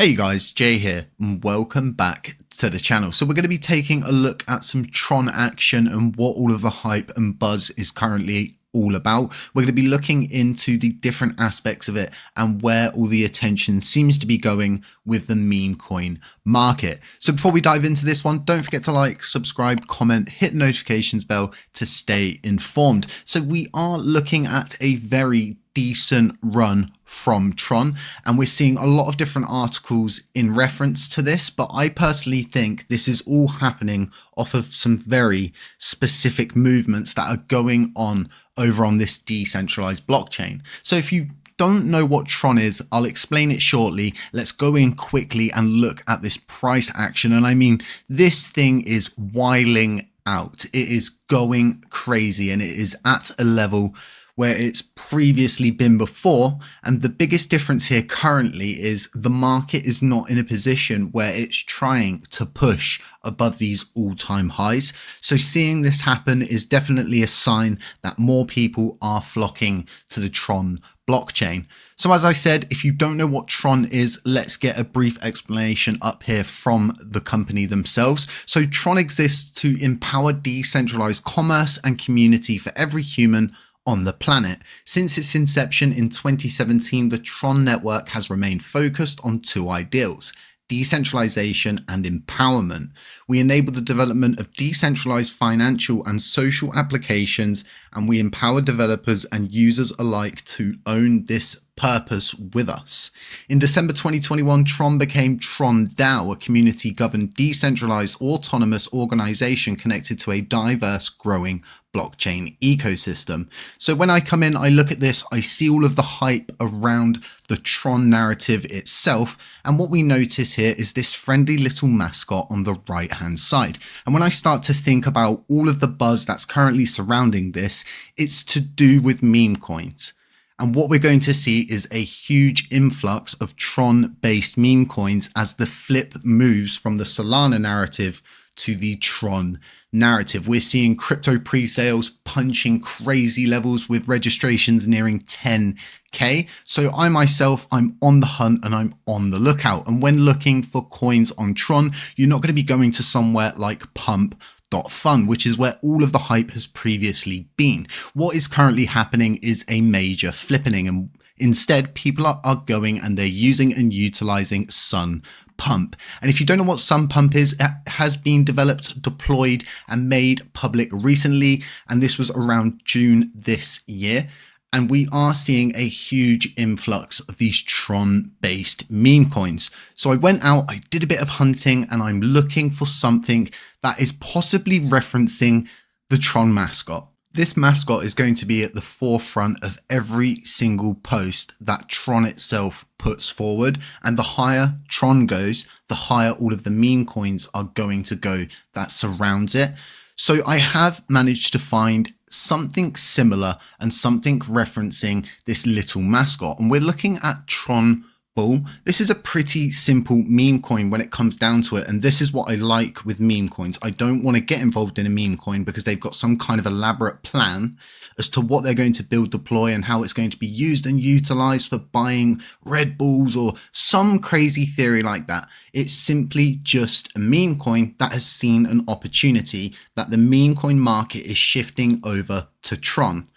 Hey guys, Jay here and welcome back to the channel. So we're going to be taking a look at some Tron action and what all of the hype and buzz is currently all about. We're going to be looking into the different aspects of it and where all the attention seems to be going with the meme coin market. So before we dive into this one, don't forget to like, subscribe, comment, hit the notifications bell to stay informed. So we are looking at a very decent run from Tron, and we're seeing a lot of different articles in reference to this, but I personally think this is all happening off of some very specific movements that are going on over on this decentralized blockchain. So if you don't know what Tron is, I'll explain it shortly. Let's go in quickly and look at this price action. And I mean, this thing is wiling out. It is going crazy and it is at a level where it's previously been before. And the biggest difference here currently is the market is not in a position where it's trying to push above these all-time highs. So seeing this happen is definitely a sign that more people are flocking to the Tron blockchain. So as I said, if you don't know what Tron is, let's get a brief explanation up here from the company themselves. So Tron exists to empower decentralized commerce and community for every human on the planet. Since its inception in 2017, the Tron network has remained focused on two ideals: decentralization and empowerment. We enable the development of decentralized financial and social applications, and we empower developers and users alike to own this purpose with us. In December 2021, Tron became Tron DAO, a community-governed, decentralized, autonomous organization connected to a diverse, growing blockchain ecosystem. So when I come in, I look at this, I see all of the hype around the Tron narrative itself. And what we notice here is this friendly little mascot on the right-hand side. And when I start to think about all of the buzz that's currently surrounding this, it's to do with meme coins. And what we're going to see is a huge influx of Tron-based meme coins as the flip moves from the Solana narrative to the Tron narrative. We're seeing crypto pre-sales punching crazy levels with registrations nearing 10K. So I myself, I'm on the hunt and I'm on the lookout. And when looking for coins on Tron, you're not going to be going to somewhere like Pump.Fun, which is where all of the hype has previously been. What is currently happening is a major flippening, and instead people are going and they're using and utilizing Sun Pump. And if you don't know what Sun Pump is, it has been developed, deployed and made public recently, and this was around June this year. And we are seeing a huge influx of these Tron-based meme coins. So I went out, I did a bit of hunting, and I'm looking for something that is possibly referencing the Tron mascot. This mascot is going to be at the forefront of every single post that Tron itself puts forward. And the higher Tron goes, the higher all of the meme coins are going to go that surrounds it. So I have managed to find something similar and something referencing this little mascot. And we're looking at Tron Bull. This is a pretty simple meme coin when it comes down to it. And this is what I like with meme coins. I don't want to get involved in a meme coin because they've got some kind of elaborate plan as to what they're going to build, deploy, and how it's going to be used and utilized for buying Red Bulls or some crazy theory like that. It's simply just a meme coin that has seen an opportunity that the meme coin market is shifting over to Tron.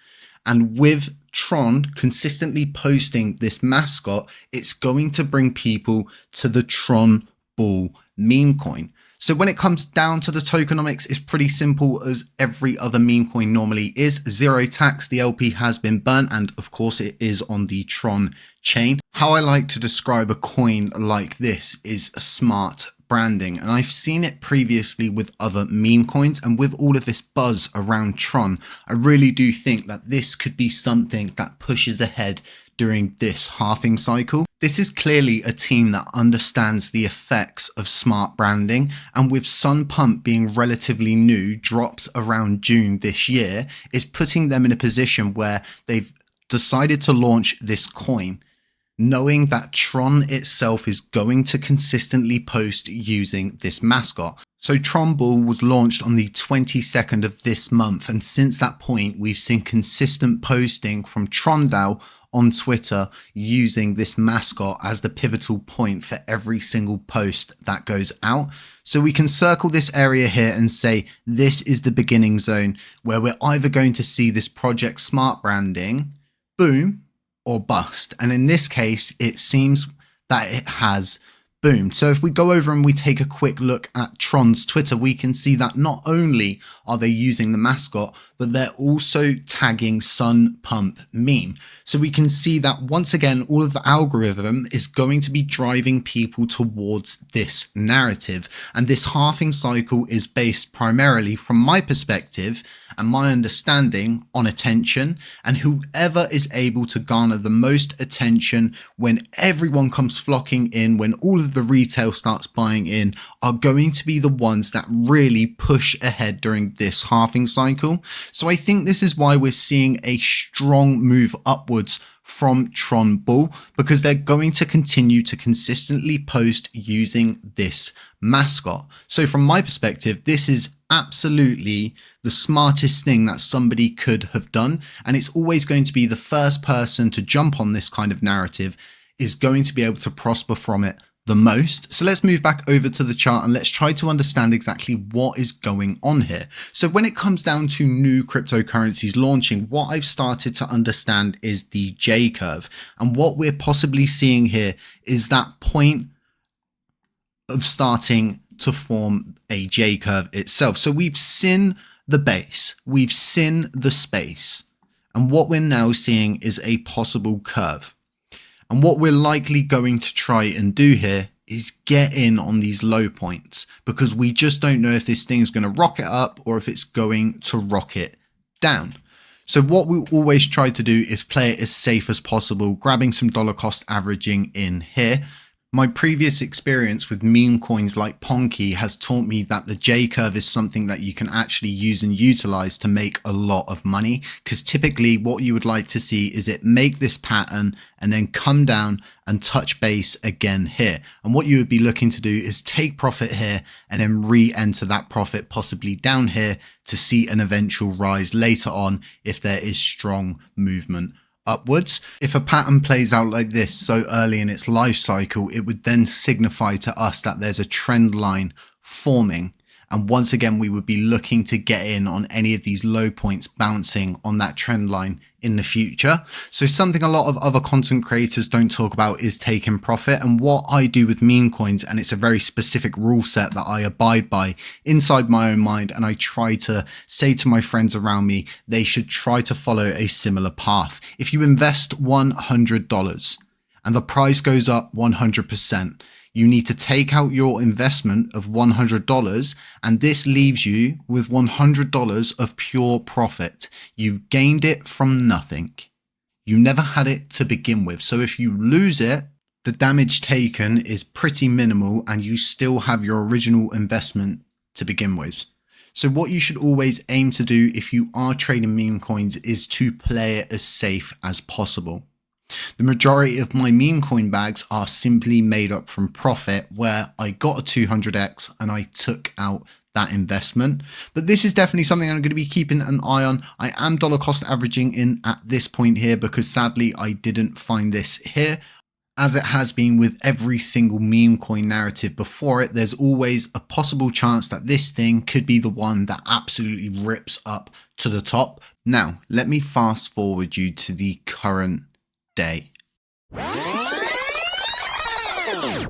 And with Tron consistently posting this mascot, it's going to bring people to the Tron Bull meme coin. So when it comes down to the tokenomics, it's pretty simple as every other meme coin normally is. Zero tax, the LP has been burnt, and of course it is on the Tron chain. How I like to describe a coin like this is a smart branding, and I've seen it previously with other meme coins, and with all of this buzz around Tron, I really do think that this could be something that pushes ahead during this halving cycle. This is clearly a team that understands the effects of smart branding, and with Sun Pump being relatively new, dropped around June this year, is putting them in a position where they've decided to launch this coin, knowing that Tron itself is going to consistently post using this mascot. So Tron Bull was launched on the 22nd of this month, and since that point we've seen consistent posting from Tron DAO on Twitter using this mascot as the pivotal point for every single post that goes out. So we can circle this area here and say this is the beginning zone where we're either going to see this project smart branding boom or bust. And in this case, it seems that it has boomed. So if we go over and we take a quick look at Tron's Twitter, we can see that not only are they using the mascot, but they're also tagging Sun Pump meme. So we can see that once again, all of the algorithm is going to be driving people towards this narrative. And this halving cycle is based primarily, from my perspective and my understanding, on attention, and whoever is able to garner the most attention when everyone comes flocking in, when all of the retail starts buying in, are going to be the ones that really push ahead during this halving cycle. So I think this is why we're seeing a strong move upwards from Tron Bull, because they're going to continue to consistently post using this mascot. So from my perspective, this is absolutely the smartest thing that somebody could have done. And it's always going to be the first person to jump on this kind of narrative is going to be able to prosper from it the most. So let's move back over to the chart and let's try to understand exactly what is going on here. So when it comes down to new cryptocurrencies launching, what I've started to understand is the J curve. And what we're possibly seeing here is that point of starting to form a J curve itself. So we've seen the base, we've seen the space, and what we're now seeing is a possible curve. And what we're likely going to try and do here is get in on these low points, because we just don't know if this thing is going to rocket up or if it's going to rocket down. So what we always try to do is play it as safe as possible, grabbing some dollar cost averaging in here. My previous experience with meme coins like Ponky has taught me that the J curve is something that you can actually use and utilize to make a lot of money, because typically what you would like to see is it make this pattern and then come down and touch base again here. And what you would be looking to do is take profit here and then re-enter that profit possibly down here to see an eventual rise later on if there is strong movement upwards. If a pattern plays out like this so early in its life cycle, it would then signify to us that there's a trend line forming. And once again, we would be looking to get in on any of these low points bouncing on that trend line in the future. So something a lot of other content creators don't talk about is taking profit. And what I do with meme coins, and it's a very specific rule set that I abide by inside my own mind, and I try to say to my friends around me, they should try to follow a similar path. If you invest $100 and the price goes up 100%, you need to take out your investment of $100, and this leaves you with $100 of pure profit. You gained it from nothing. You never had it to begin with. So if you lose it, the damage taken is pretty minimal and you still have your original investment to begin with. So what you should always aim to do if you are trading meme coins is to play it as safe as possible. The majority of my meme coin bags are simply made up from profit, where I got a 200x and I took out that investment. But this is definitely something I'm going to be keeping an eye on. I am dollar cost averaging in at this point here because sadly I didn't find this here. As it has been with every single meme coin narrative before it, there's always a possible chance that this thing could be the one that absolutely rips up to the top. Now, let me fast forward you to the current day.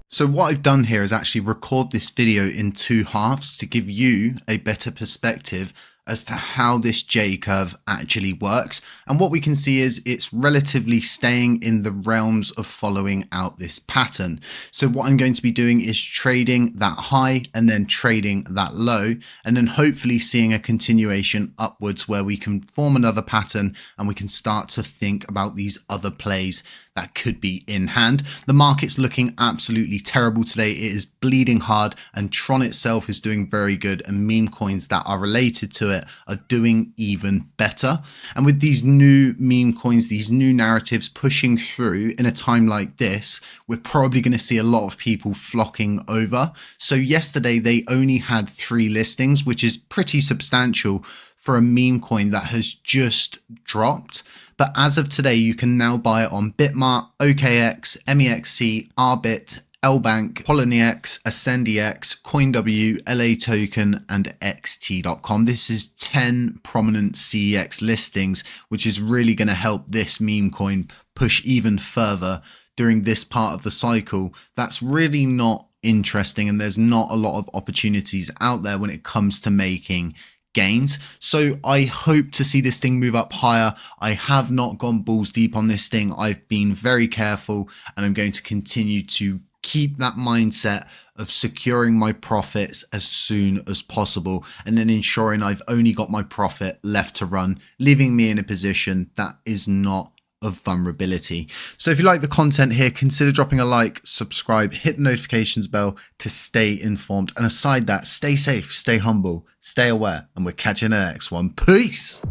So what I've done here is actually record this video in two halves to give you a better perspective as to how this J curve actually works. And what we can see is it's relatively staying in the realms of following out this pattern. So what I'm going to be doing is trading that high and then trading that low, and then hopefully seeing a continuation upwards where we can form another pattern and we can start to think about these other plays that could be in hand. The market's looking absolutely terrible today. It is bleeding hard, and Tron itself is doing very good, and meme coins that are related to it are doing even better. And with these new meme coins, these new narratives pushing through in a time like this, we're probably going to see a lot of people flocking over. So yesterday they only had 3 listings, which is pretty substantial for a meme coin that has just dropped. But as of today, you can now buy it on Bitmart, OKX, MEXC, Arbit, LBank, Poloniex, AscendiX, CoinW, LA Token, and XT.com. This is 10 prominent CEX listings, which is really going to help this meme coin push even further during this part of the cycle. That's really not interesting, and there's not a lot of opportunities out there when it comes to making gains. So I hope to see this thing move up higher. I have not gone balls deep on this thing. I've been very careful, and I'm going to continue to keep that mindset of securing my profits as soon as possible, and then ensuring I've only got my profit left to run, leaving me in a position that is not of vulnerability. So if you like the content here, consider dropping a like, subscribe, hit the notifications bell to stay informed. And aside that, stay safe, stay humble, stay aware, and we'll catch you in the next one. Peace.